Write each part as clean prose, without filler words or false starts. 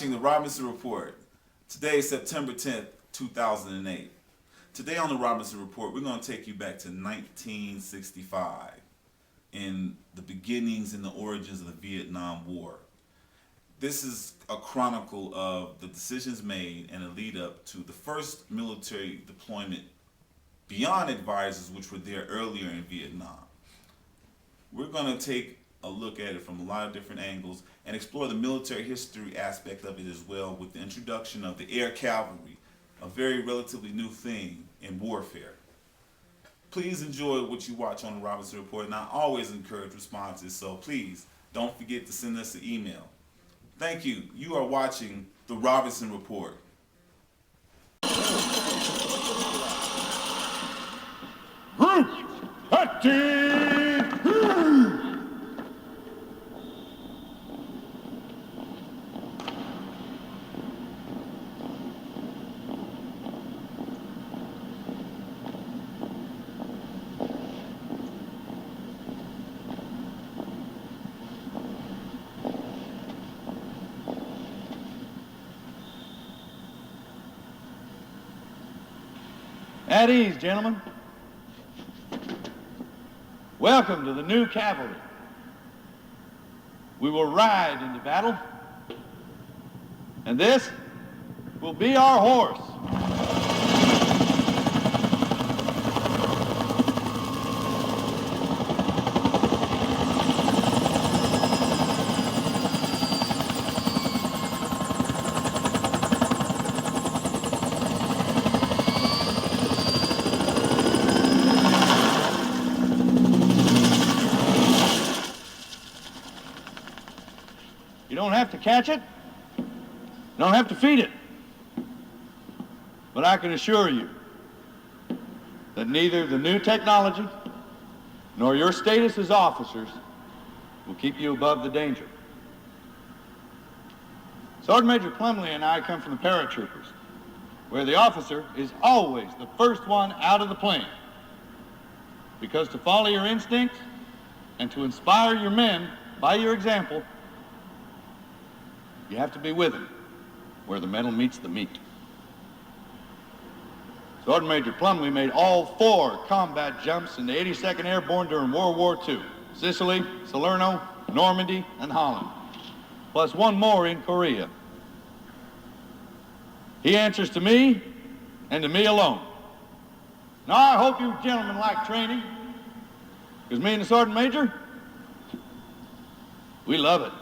watching the Robinson Report. Today is September 10th, 2008. Today on the Robinson Report, we're going to take you back to 1965 in the beginnings and the origins of the Vietnam War. This is a chronicle of the decisions made and a lead up to the first military deployment beyond advisors which were there earlier in Vietnam. We're going to take a look at it from a lot of different angles and explore the military history aspect of it as well, with the introduction of the air cavalry, a very relatively new thing in warfare. Please enjoy what you watch on the Robinson Report, and I always encourage responses, so please don't forget to send us an email. Thank you. You are watching the Robinson Report. Group active! At ease, gentlemen. Welcome to the new cavalry. We will ride into battle, and this will be our horse. You don't have to catch it, you don't have to feed it, but I can assure you that neither the new technology nor your status as officers will keep you above the danger. Sergeant Major Plumley and I come from the paratroopers, where the officer is always the first one out of the plane, because to follow your instincts and to inspire your men by your example, you have to be with them where the metal meets the meat. Sergeant Major Plumley made all 4 combat jumps in the 82nd Airborne during World War II. Sicily, Salerno, Normandy, and Holland. Plus 1 more in Korea. He answers to me and to me alone. Now I hope you gentlemen like training, because me and the Sergeant Major, we love it.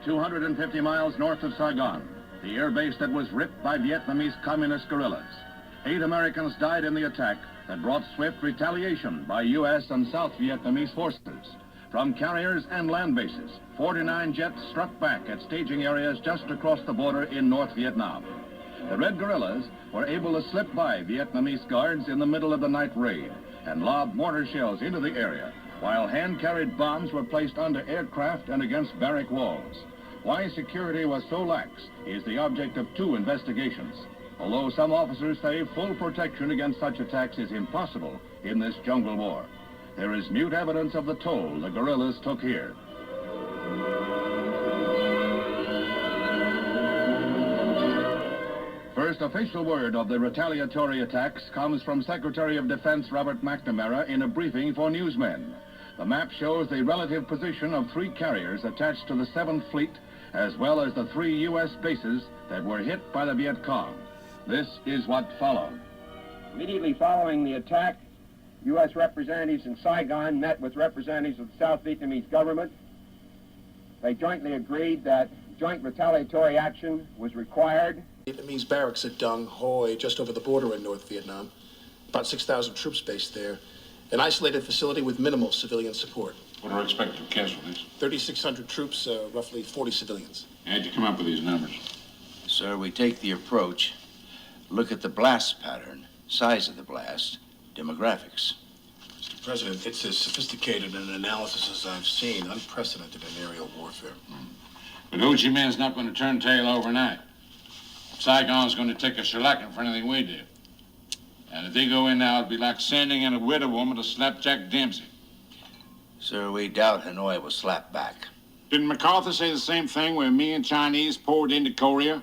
250 miles north of Saigon, the air base that was ripped by Vietnamese communist guerrillas. 8 Americans died in the attack that brought swift retaliation by U.S. and South Vietnamese forces. From carriers and land bases, 49 jets struck back at staging areas just across the border in North Vietnam. The Red Guerrillas were able to slip by Vietnamese guards in the middle of the night raid and lob mortar shells into the area, while hand-carried bombs were placed under aircraft and against barrack walls. Why security was so lax is the object of 2 investigations, although some officers say full protection against such attacks is impossible in this jungle war. There is mute evidence of the toll the guerrillas took here. First official word of the retaliatory attacks comes from Secretary of Defense Robert McNamara in a briefing for newsmen. The map shows the relative position of 3 carriers attached to the 7th Fleet, as well as the 3 U.S. bases that were hit by the Viet Cong. This is what followed. Immediately following the attack, U.S. representatives in Saigon met with representatives of the South Vietnamese government. They jointly agreed that joint retaliatory action was required. Vietnamese barracks at Dong Hoi, just over the border in North Vietnam. About 6,000 troops based there. An isolated facility with minimal civilian support. What are expected casualties? 3,600 troops, roughly 40 civilians. How'd you come up with these numbers? Sir, we take the approach, look at the blast pattern, size of the blast, demographics. Mr. President, it's as sophisticated an analysis as I've seen, unprecedented in aerial warfare. But Ho Chi Minh's not going to turn tail overnight. Saigon's going to take a shellacking for anything we do. And if they go in now, it'd be like sending in a widow woman to slap Jack Dempsey. Sir, we doubt Hanoi will slap back. Didn't MacArthur say the same thing when me and Chinese poured into Korea?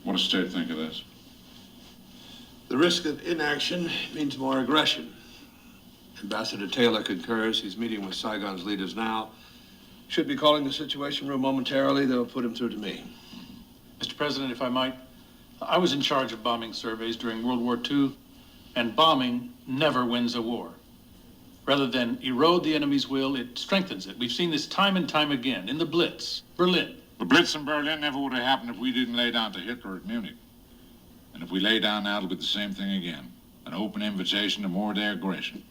What does State think of this? The risk of inaction means more aggression. Ambassador Taylor concurs. He's meeting with Saigon's leaders now. Should be calling the Situation Room momentarily. They'll put him through to me. Mr. President, if I might, I was in charge of bombing surveys during World War II, and bombing never wins a war. Rather than erode the enemy's will, it strengthens it. We've seen this time and time again in the Blitz, Berlin. The Blitz in Berlin never would have happened if we didn't lay down to Hitler at Munich. And if we lay down now, it'll be the same thing again. An open invitation to more of their aggression.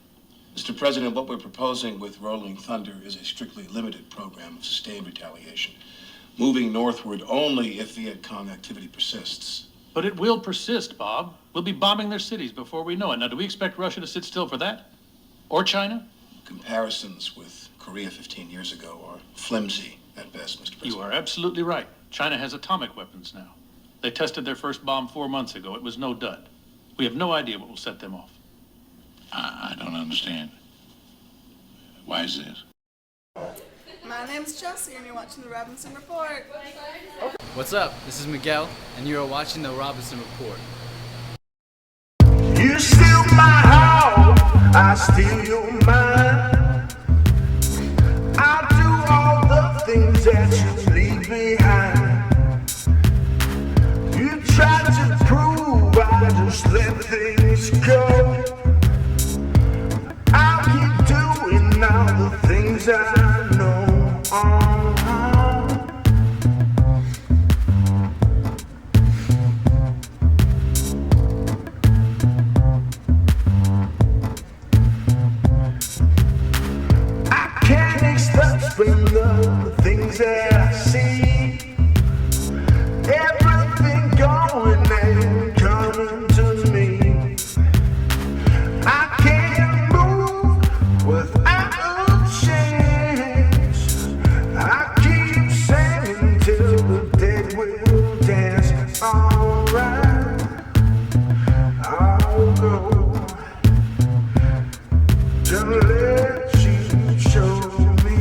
Mr. President, what we're proposing with Rolling Thunder is a strictly limited program of sustained retaliation, moving northward only if Viet Cong activity persists. But it will persist, Bob. We'll be bombing their cities before we know it. Now, do we expect Russia to sit still for that? Or China? Comparisons with Korea 15 years ago are flimsy at best, Mr. President. You are absolutely right. China has atomic weapons now. They tested their first bomb 4 months ago. It was no dud. We have no idea what will set them off. I don't understand. Why is this? My name's Chelsea, and you're watching the Robinson Report. What's up? This is Miguel, and you are watching the Robinson Report. You steal my heart, I steal your mind. I do all the things that you leave behind. You try to prove I just let things go. I'll keep doing all the things I know. I can't explain the things that I see. Everything going and coming to me. I can't move without a chance. I keep singing till the dead will dance. Alright, I'll go to let you show me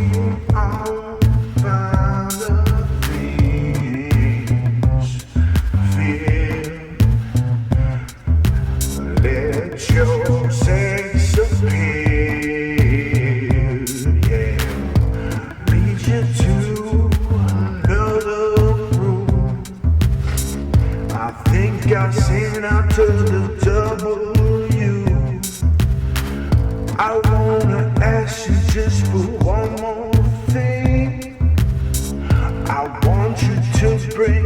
all the things feel. Let your sex appear, yeah. Lead you to another room. I think I've seen out to the W. I wanna ask you just for one more thing. I want you to bring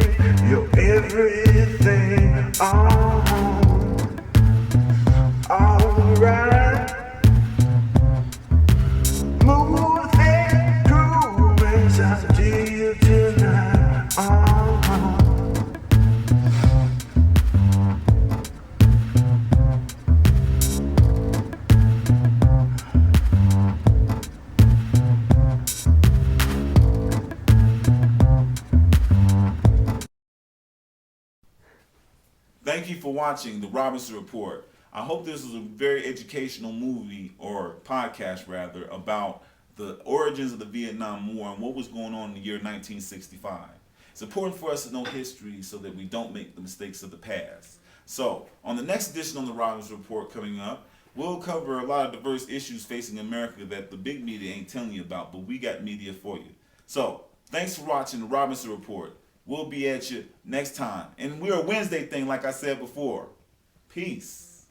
your everything on. Alright, move that groove as I do you tonight. Thank you for watching the Robinson Report. I hope this was a very educational movie, or podcast rather, about the origins of the Vietnam War and what was going on in the year 1965. It's important for us to know history so that we don't make the mistakes of the past. So, on the next edition on the Robinson Report coming up, we'll cover a lot of diverse issues facing America that the big media ain't telling you about, but we got media for you. So, thanks for watching the Robinson Report. We'll be at you next time. And we're a Wednesday thing, like I said before. Peace.